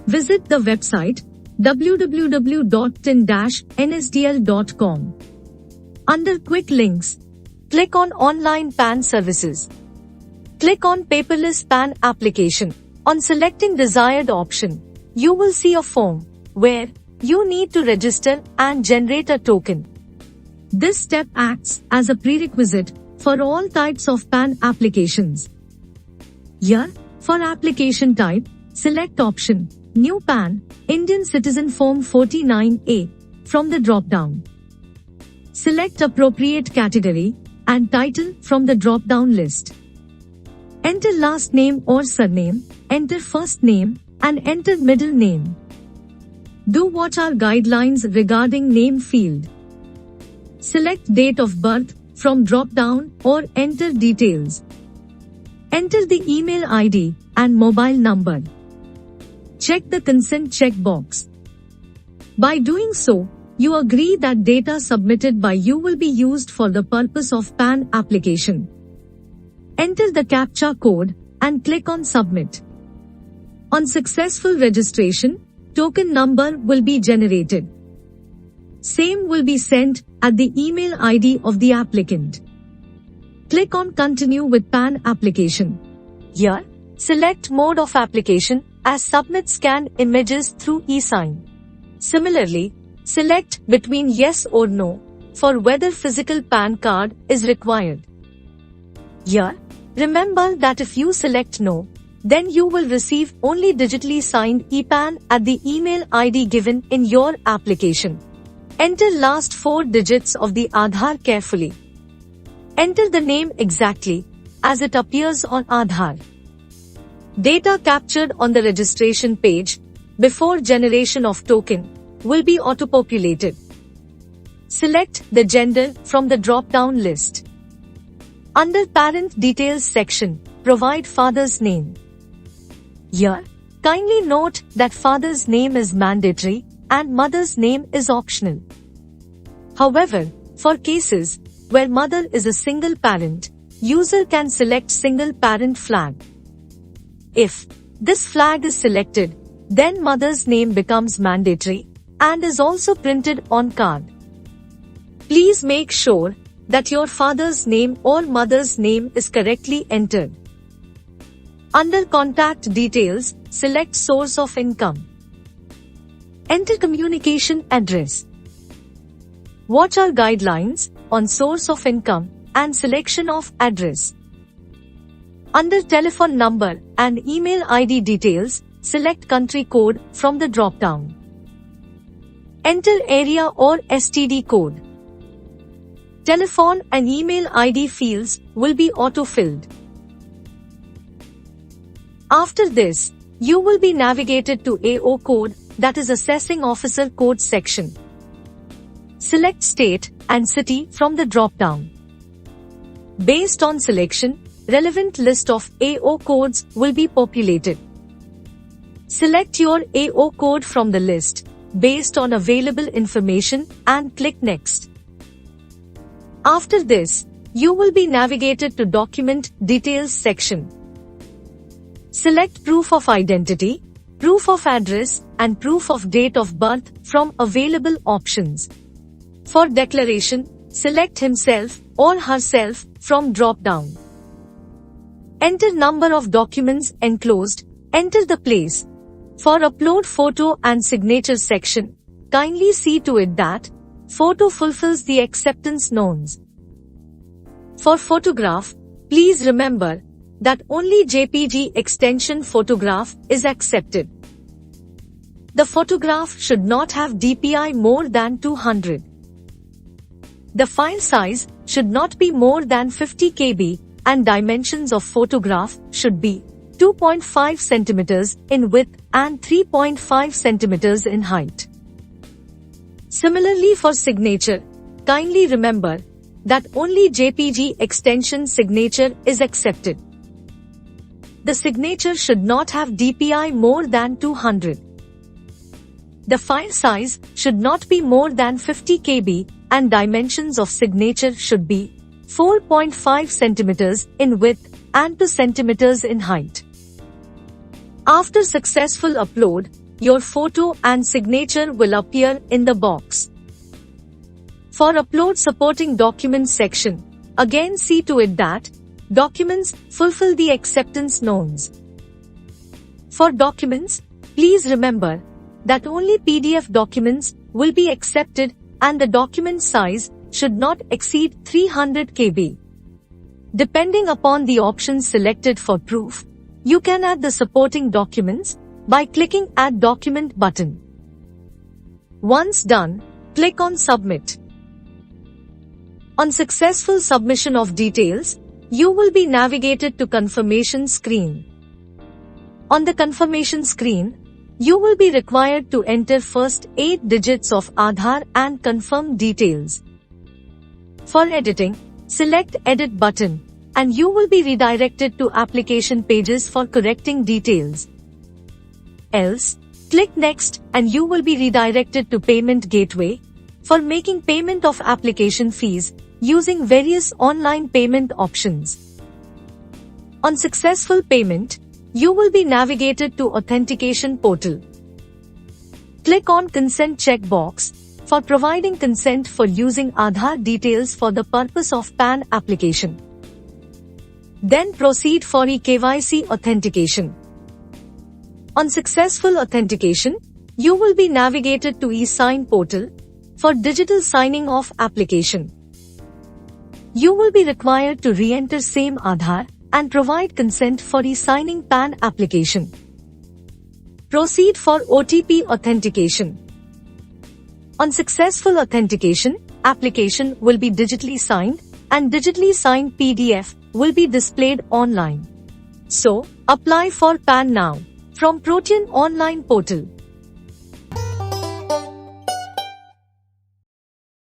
Visit the website www.tin-nsdl.com. Under Quick Links, click on Online PAN Services. Click on Paperless PAN Application. On selecting desired option, you will see a form where you need to register and generate a token. This step acts as a prerequisite for all types of PAN applications. Here, for application type, select option New PAN, Indian Citizen Form 49A from the drop-down. Select appropriate category and title from the drop-down list. Enter last name or surname, enter first name, and enter middle name. Do watch our guidelines regarding name field. Select date of birth from drop-down or enter details. Enter the email ID and mobile number. Check the consent checkbox. By doing so, you agree that data submitted by you will be used for the purpose of PAN application. Enter the CAPTCHA code and click on Submit. On successful registration, token number will be generated. Same will be sent at the email ID of the applicant. Click on Continue with PAN application. Here, select Mode of application as Submit Scan Images through eSign. Similarly, select between Yes or No for whether physical PAN card is required. Here, remember that if you select No, then you will receive only digitally signed ePAN at the email ID given in your application. Enter last 4 digits of the Aadhaar carefully. Enter the name exactly as it appears on Aadhaar. Data captured on the registration page before generation of token will be auto-populated. Select the gender from the drop-down list. Under Parent Details section, provide father's name. Here, kindly note that father's name is mandatory and mother's name is optional. However, for cases where mother is a single parent, user can select single parent flag. If this flag is selected, then mother's name becomes mandatory and is also printed on card. Please make sure that your father's name or mother's name is correctly entered. Under Contact Details, select Source of Income. Enter communication address. Watch our guidelines on source of income and selection of address. Under Telephone Number and Email ID details, select Country Code from the drop-down. Enter Area or STD code. Telephone and email ID fields will be auto-filled. After this, you will be navigated to AO code, that is Assessing Officer Code section. Select State and City from the drop-down. Based on selection, relevant list of AO codes will be populated. Select your AO code from the list based on available information and click Next. After this, you will be navigated to Document Details section. Select Proof of Identity, Proof of Address, and Proof of Date of Birth from available options. For declaration, select himself or herself from drop-down. Enter number of documents enclosed, enter the place. For Upload Photo and Signature section, kindly see to it that photo fulfills the acceptance norms. For photograph, please remember that only JPG extension photograph is accepted. The photograph should not have DPI more than 200. The file size should not be more than 50 KB and dimensions of photograph should be 2.5 cm in width and 3.5 cm in height. Similarly for signature, kindly remember that only JPG extension signature is accepted. The signature should not have DPI more than 200. The file size should not be more than 50 KB and dimensions of signature should be 4.5 cm in width and 2 cm in height. After successful upload, your photo and signature will appear in the box. For Upload Supporting Documents section, again see to it that documents fulfill the acceptance norms. For documents, please remember that only PDF documents will be accepted and the document size should not exceed 300 KB. Depending upon the options selected for proof, you can add the supporting documents by clicking Add Document button. Once done, click on Submit. On successful submission of details, you will be navigated to confirmation screen. On the confirmation screen, you will be required to enter first 8 digits of Aadhaar and confirm details. For editing, select Edit button and you will be redirected to application pages for correcting details. Else, click Next and you will be redirected to Payment Gateway for making payment of application fees using various online payment options. On successful payment, you will be navigated to Authentication Portal. Click on Consent checkbox for providing consent for using Aadhaar details for the purpose of PAN application. Then proceed for eKYC authentication. On successful authentication, you will be navigated to eSign portal for digital signing of application. You will be required to re-enter same Aadhaar and provide consent for e-signing PAN application. Proceed for OTP authentication. On successful authentication, application will be digitally signed and digitally signed PDF will be displayed online. So, apply for PAN now from Protean online portal.